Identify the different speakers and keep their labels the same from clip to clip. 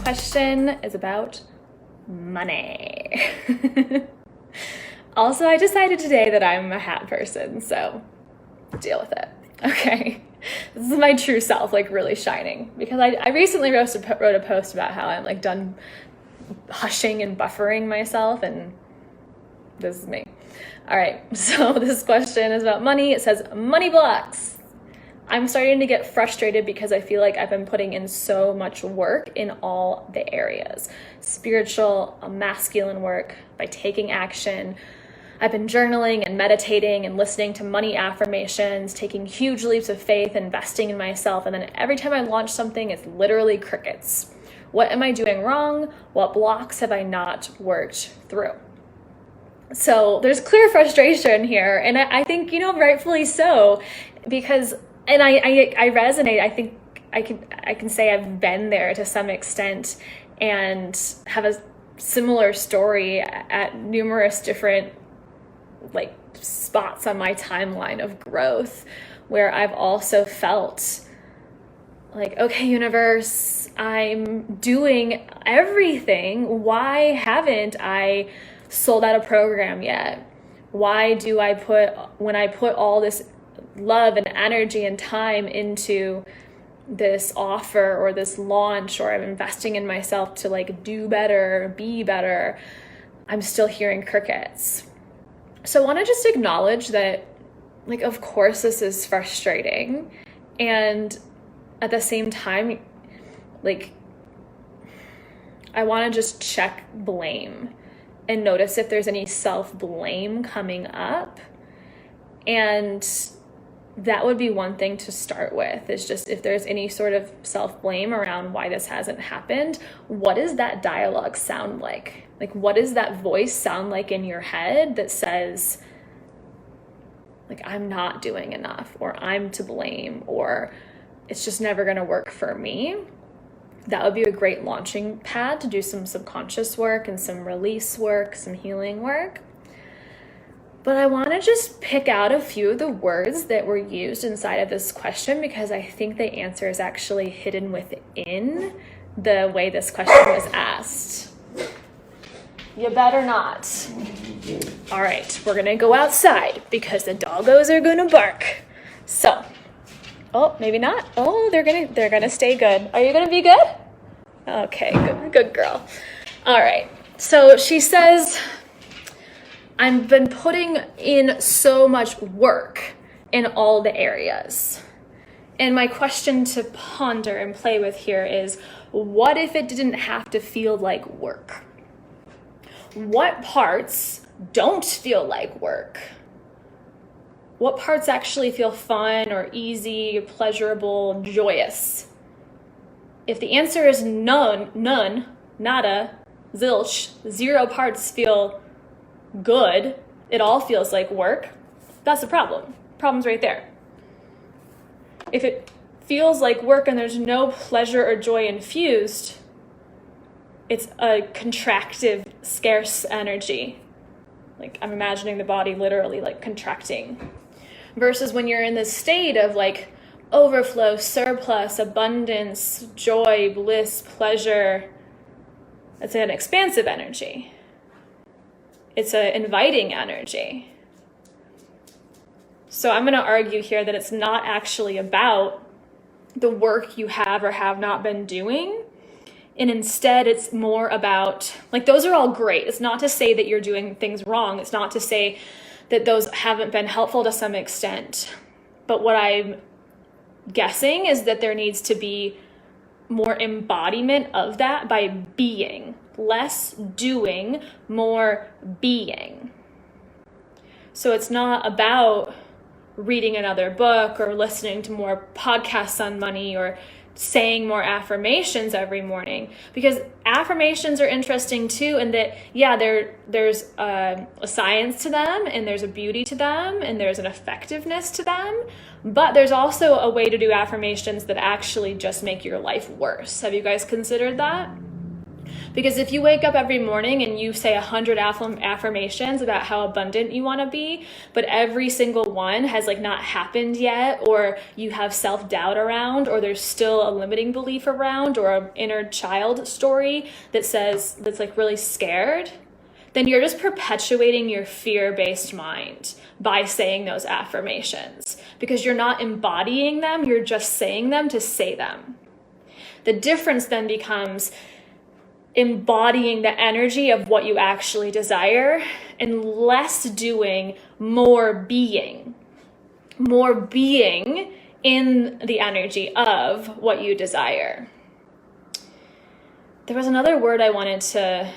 Speaker 1: question is about money. Also, I decided today that I'm a hat person, so deal with it. Okay. This is my true self, like really shining, because I recently wrote a post about how I'm like done hushing and buffering myself, and this is me. All right, so this question is about money. It says, money blocks. I'm starting to get frustrated because I feel like I've been putting in so much work in all the areas. Spiritual, masculine work, by taking action. I've been journaling and meditating and listening to money affirmations, taking huge leaps of faith, investing in myself, and then every time I launch something, it's literally crickets. What am I doing wrong? What blocks have I not worked through? So there's clear frustration here, and I think, rightfully so, because, and I resonate. I think I can say I've been there to some extent and have a similar story at numerous different spots on my timeline of growth, where I've also felt like, okay, universe, I'm doing everything. Why haven't I sold out a program yet? Why do when I put all this love and energy and time into this offer or this launch, or I'm investing in myself to do better, be better, I'm still hearing crickets? So I want to just acknowledge that, of course this is frustrating, and at the same time, I want to just check blame and notice if there's any self-blame coming up. And that would be one thing to start with, is just if there's any sort of self-blame around why this hasn't happened, what does that dialogue sound like? What does that voice sound like in your head that says, I'm not doing enough, or I'm to blame, or it's just never going to work for me? That would be a great launching pad to do some subconscious work and some release work, some healing work. But I want to just pick out a few of the words that were used inside of this question, because I think the answer is actually hidden within the way this question was asked. You better not. All right, we're going to go outside because the doggos are going to bark. So, oh, maybe not. Oh, they're gonna stay good. Are you gonna be good? Okay, good girl. All right. So she says, I've been putting in so much work in all the areas. And my question to ponder and play with here is, what if it didn't have to feel like work? What parts don't feel like work? What parts actually feel fun or easy, pleasurable, joyous? If the answer is none, nada, zilch, 0 parts feel good, it all feels like work, that's the problem. Problem's right there. If it feels like work and there's no pleasure or joy infused, it's a contractive, scarce energy. I'm imagining the body literally contracting. Versus when you're in this state of overflow, surplus, abundance, joy, bliss, pleasure, it's an expansive energy. It's an inviting energy. So I'm going to argue here that it's not actually about the work you have or have not been doing. And instead, it's more about, those are all great. It's not to say that you're doing things wrong. It's not to say that those haven't been helpful to some extent. But what I'm guessing is that there needs to be more embodiment of that by being. Less doing, more being. So it's not about reading another book or listening to more podcasts on money or saying more affirmations every morning, because affirmations are interesting too, and that there's a science to them, and there's a beauty to them, and there's an effectiveness to them, but there's also a way to do affirmations that actually just make your life worse. Have you guys considered that? Because if you wake up every morning and you say 100 affirmations about how abundant you want to be, but every single one has like not happened yet, or you have self-doubt around, or there's still a limiting belief around, or an inner child story that's like really scared, then you're just perpetuating your fear-based mind by saying those affirmations, because you're not embodying them, you're just saying them to say them. The difference then becomes embodying the energy of what you actually desire, and less doing, more being in the energy of what you desire. There was another word I wanted to,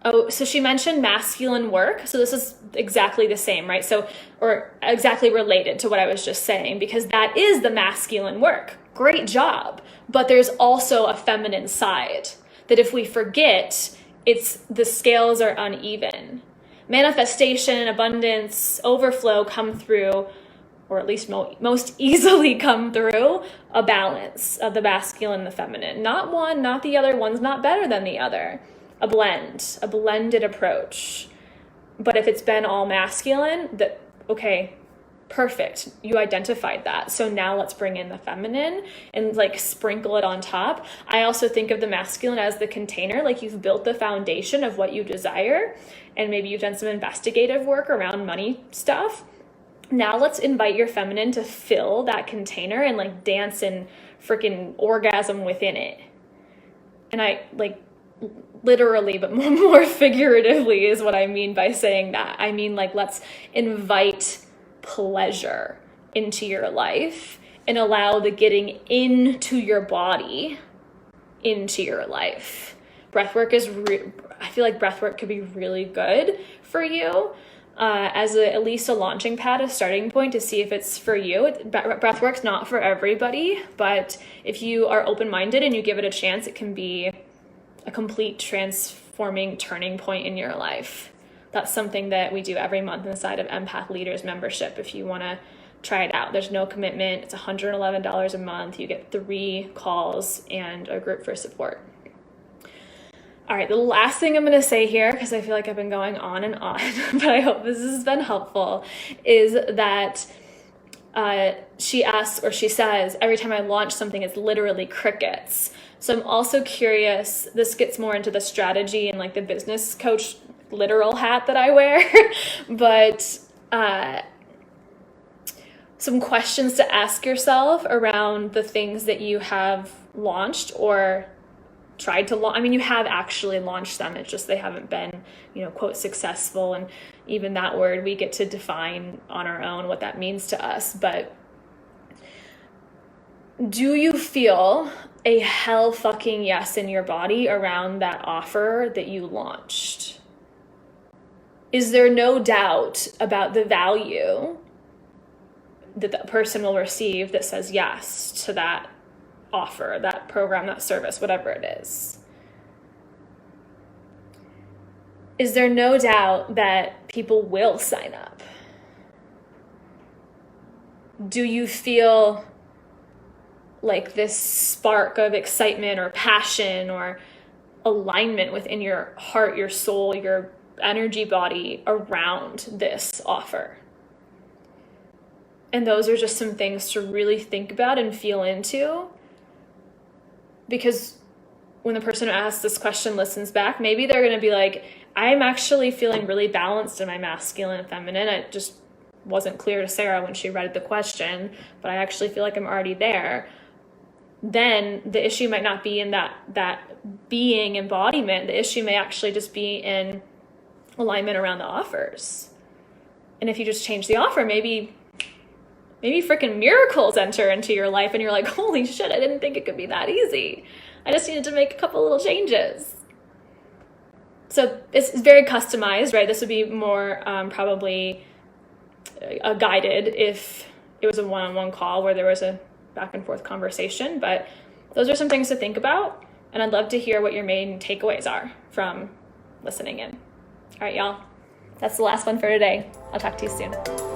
Speaker 1: so she mentioned masculine work. So this is exactly the same, right? So, or exactly related to what I was just saying, because that is the masculine work. Great job. But there's also a feminine side that if we forget, the scales are uneven. Manifestation, abundance, overflow come through, or at least most easily come through, a balance of the masculine and the feminine. Not one, not the other. One's not better than the other. A blended approach. But if it's been all masculine, okay, perfect. You identified that. So now let's bring in the feminine and like sprinkle it on top. I also think of the masculine as the container, like you've built the foundation of what you desire, and maybe you've done some investigative work around money stuff. Now let's invite your feminine to fill that container and like dance and freaking orgasm within it. And I like literally, but more figuratively is what I mean by saying that. I mean, like, let's invite pleasure into your life and allow the getting into your body into your life. Breathwork is, I feel like breathwork could be really good for you as at least a launching pad, a starting point to see if it's for you. Breathwork's not for everybody, but if you are open-minded and you give it a chance, it can be a complete transforming turning point in your life. That's something that we do every month inside of Empath Leaders membership. If you want to try it out, there's no commitment. It's $111 a month. You get 3 calls and a group for support. All right, the last thing I'm going to say here, because I feel like I've been going on and on, but I hope this has been helpful, is that she asks, or she says, every time I launch something, it's literally crickets. So I'm also curious, this gets more into the strategy and like the business coach literal hat that I wear, but some questions to ask yourself around the things that you have launched or tried to launch. I mean, you have actually launched them. It's just they haven't been, quote, successful. And even that word, we get to define on our own what that means to us. But do you feel a hell fucking yes in your body around that offer that you launched? Is there no doubt about the value that the person will receive that says yes to that offer, that program, that service, whatever it is? Is there no doubt that people will sign up? Do you feel like this spark of excitement or passion or alignment within your heart, your soul, your energy body around this offer? And those are just some things to really think about and feel into. Because when the person who asks this question listens back, maybe they're going to be like, I'm actually feeling really balanced in my masculine and feminine. It just wasn't clear to Sarah when she read the question, but I actually feel like I'm already there. Then the issue might not be in that being embodiment. The issue may actually just be in alignment around the offers. And if you just change the offer, maybe freaking miracles enter into your life and you're like, holy shit, I didn't think it could be that easy. I just needed to make a couple little changes. So it's very customized, right? This would be more probably a guided if it was a one-on-one call where there was a back and forth conversation. But those are some things to think about. And I'd love to hear what your main takeaways are from listening in. All right, y'all. That's the last one for today. I'll talk to you soon.